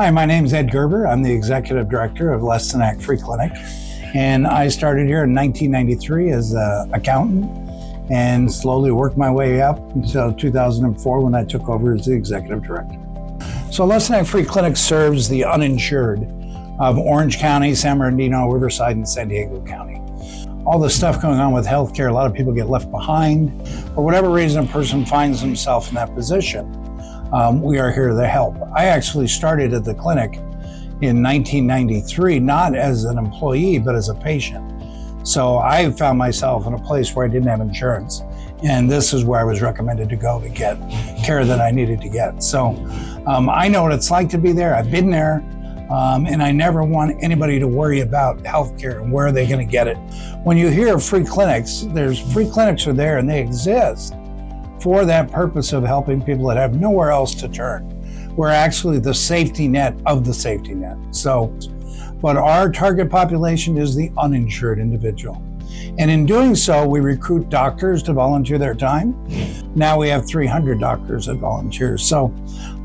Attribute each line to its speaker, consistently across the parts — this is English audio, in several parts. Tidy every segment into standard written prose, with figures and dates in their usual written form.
Speaker 1: Hi, my name is Ed Gerber. I'm the Executive Director of Lestonnac Free Clinic, and I started here in 1993 as an accountant and slowly worked my way up until 2004 when I took over as the Executive Director. So Lestonnac Free Clinic serves the uninsured of Orange County, San Bernardino, Riverside, and San Diego County. All the stuff going on with healthcare, a lot of people get left behind. For whatever reason a person finds himself in that position, we are here to help. I actually started at the clinic in 1993, not as an employee, but as a patient. So I found myself in a place where I didn't have insurance, and this is where I was recommended to go to get care that I needed to get. So I know what it's like to be there. I've been there, and I never want anybody to worry about healthcare and where are they going to get it. When you hear of free clinics, free clinics are there, and they exist for that purpose of helping people that have nowhere else to turn. We're actually the safety net of the safety net. But our target population is the uninsured individual. And in doing so, we recruit doctors to volunteer their time. Now we have 300 doctors that volunteer. So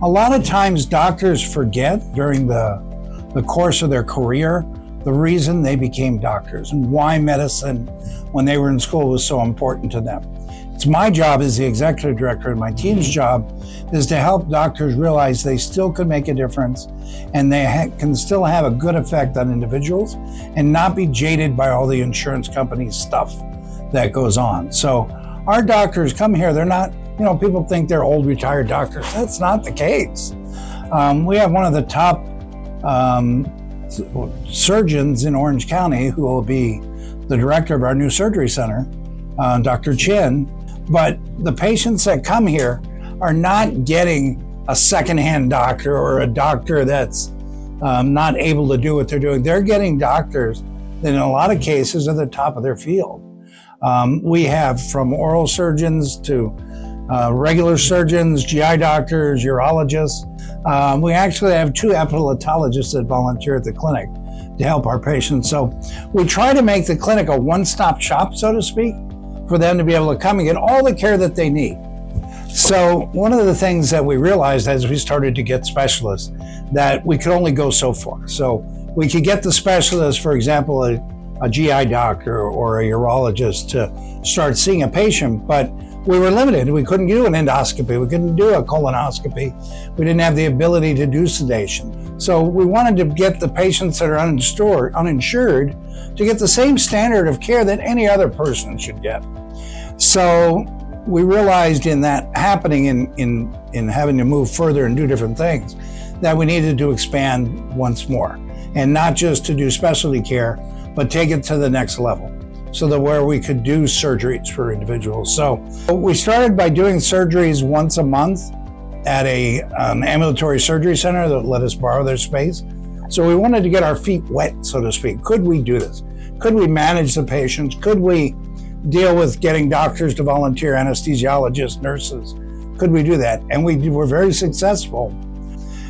Speaker 1: a lot of times doctors forget during the course of their career the reason they became doctors and why medicine when they were in school was so important to them. It's my job as the executive director, and my team's job is to help doctors realize they still can make a difference and they can still have a good effect on individuals and not be jaded by all the insurance company stuff that goes on. So our doctors come here, they're not, people think they're old retired doctors. That's not the case. We have one of the top surgeons in Orange County who will be the director of our new surgery center, Dr. Chin. But the patients that come here are not getting a secondhand doctor or a doctor that's not able to do what they're doing. They're getting doctors that in a lot of cases are the top of their field. We have from oral surgeons to regular surgeons, GI doctors, urologists. We actually have 2 epileptologists that volunteer at the clinic to help our patients. So we try to make the clinic a one-stop shop, so to speak, for them to be able to come and get all the care that they need. So one of the things that we realized as we started to get specialists, that we could only go so far. So we could get the specialist, for example, a GI doctor or a urologist to start seeing a patient, but we were limited. We couldn't do an endoscopy. We couldn't do a colonoscopy. We didn't have the ability to do sedation. So we wanted to get the patients that are uninsured to get the same standard of care that any other person should get. So we realized in that happening in having to move further and do different things, that we needed to expand once more, and not just to do specialty care, but take it to the next level, so that where we could do surgeries for individuals. So we started by doing surgeries once a month at a ambulatory surgery center that let us borrow their space. So we wanted to get our feet wet, so to speak. Could we do this? Could we manage the patients? Could we deal with getting doctors to volunteer, anesthesiologists, nurses? Could we do that? And we were very successful.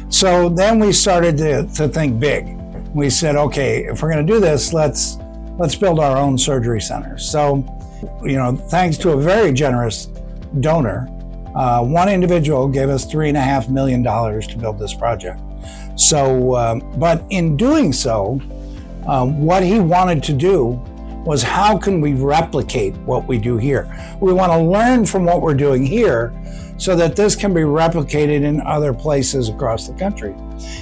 Speaker 1: So then we started to think big. We said, okay, if we're gonna do this, let's build our own surgery center. So, thanks to a very generous donor, one individual gave us $3.5 million to build this project. So, but in doing so, what he wanted to do was how can we replicate what we do here? We want to learn from what we're doing here so that this can be replicated in other places across the country.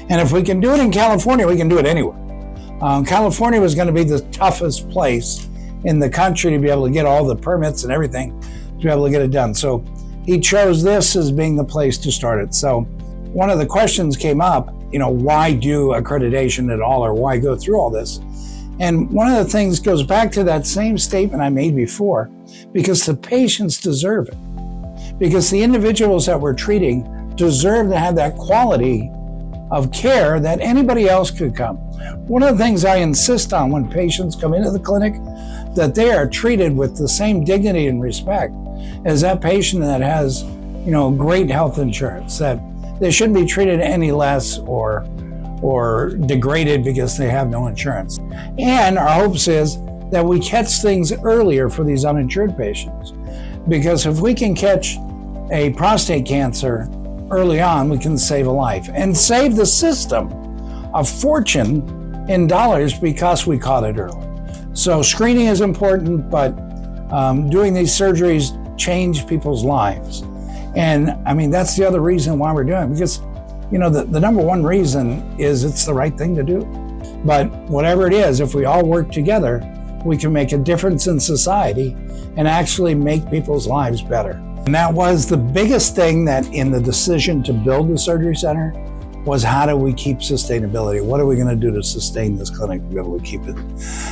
Speaker 1: And if we can do it in California, we can do it anywhere. California was going to be the toughest place in the country to be able to get all the permits and everything to be able to get it done. So he chose this as being the place to start it. So one of the questions came up, why do accreditation at all, or why go through all this? And one of the things goes back to that same statement I made before, because the patients deserve it. Because the individuals that we're treating deserve to have that quality of care that anybody else could come. One of the things I insist on when patients come into the clinic, that they are treated with the same dignity and respect as that patient that has, great health insurance, that they shouldn't be treated any less or degraded because they have no insurance. And our hopes is that we catch things earlier for these uninsured patients. Because if we can catch a prostate cancer early on, we can save a life and save the system a fortune in dollars because we caught it early. So screening is important, but doing these surgeries change people's lives. And I mean, that's the other reason why we're doing it, because the number one reason is it's the right thing to do. But whatever it is, if we all work together, we can make a difference in society and actually make people's lives better. And that was the biggest thing that in the decision to build the surgery center was, how do we keep sustainability? What are we going to do to sustain this clinic to be able to keep it?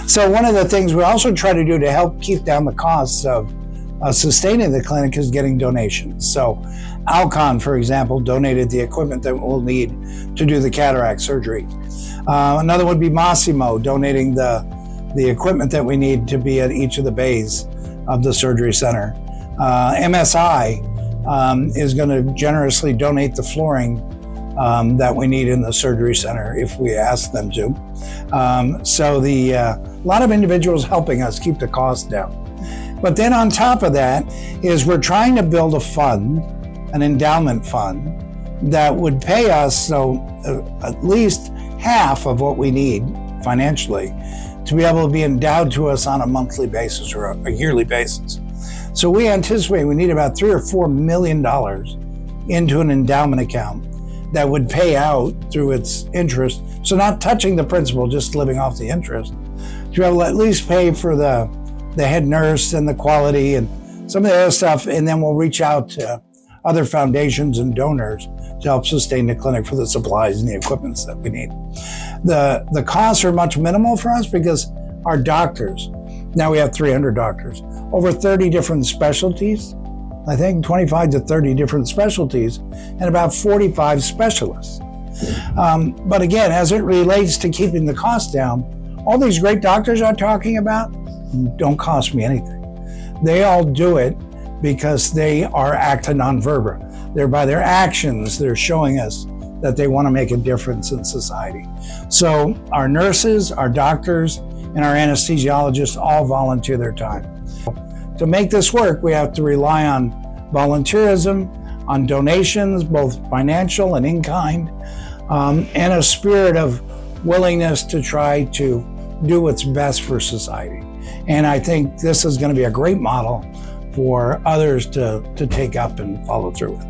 Speaker 1: So one of the things we also try to do to help keep down the costs of sustaining the clinic is getting donations. So Alcon, for example, donated the equipment that we'll need to do the cataract surgery. Another would be Massimo, donating the equipment that we need to be at each of the bays of the surgery center. MSI is going to generously donate the flooring that we need in the surgery center if we ask them to. So a lot of individuals helping us keep the cost down. But then on top of that is we're trying to build a fund, an endowment fund, that would pay us at least half of what we need financially to be able to be endowed to us on a monthly basis or a yearly basis. So we anticipate we need about $3 or $4 million into an endowment account that would pay out through its interest. So not touching the principal, just living off the interest, to be able to at least pay for the head nurse and the quality and some of the other stuff. And then we'll reach out to other foundations and donors to help sustain the clinic for the supplies and the equipment that we need. The costs are much minimal for us because our doctors, now we have 300 doctors, over 30 different specialties, I think 25 to 30 different specialties, and about 45 specialists. But again, as it relates to keeping the cost down, all these great doctors I'm talking about don't cost me anything. They all do it because they are acta non verba. They're by their actions, they're showing us that they want to make a difference in society. So our nurses, our doctors, and our anesthesiologists all volunteer their time. To make this work, we have to rely on volunteerism, on donations, both financial and in-kind, and a spirit of willingness to try to do what's best for society. And I think this is going to be a great model for others to take up and follow through with.